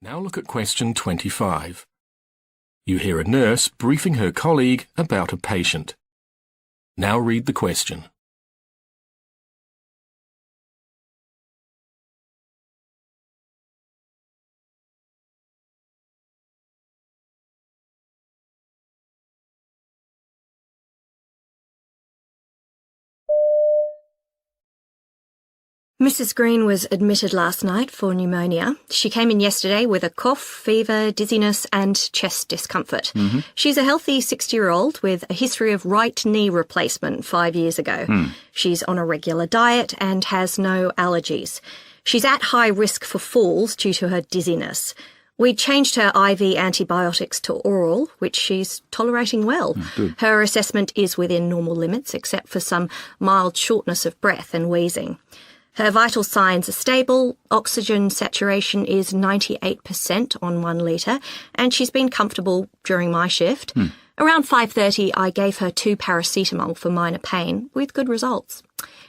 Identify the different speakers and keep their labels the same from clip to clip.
Speaker 1: Now look at question 25. You hear a nurse briefing her colleague about a patient. Now read the question.
Speaker 2: Mrs. Green was admitted last night for pneumonia. She came in yesterday with a cough, fever, dizziness and chest discomfort. She's a healthy 60-year-old with a history of right knee replacement 5 years ago. She's on a regular diet and has no allergies. She's at high risk for falls due to her dizziness. We changed her IV antibiotics to oral, which she's tolerating well. Her assessment is within normal limits, except for some mild shortness of breath and wheezing. Her vital signs are stable, oxygen saturation is 98% on 1 litre, and she's been comfortable during my shift. Around 5:30, I gave her 2 paracetamol for minor pain, with good results.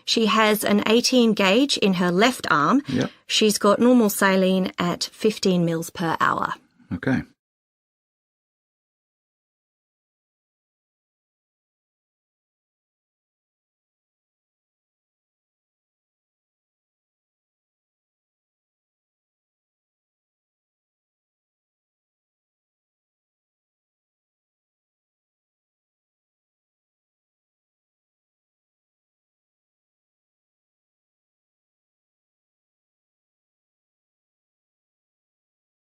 Speaker 2: She has an 18 gauge in her left arm. She's got normal saline at 15 mils per hour.
Speaker 3: Okay.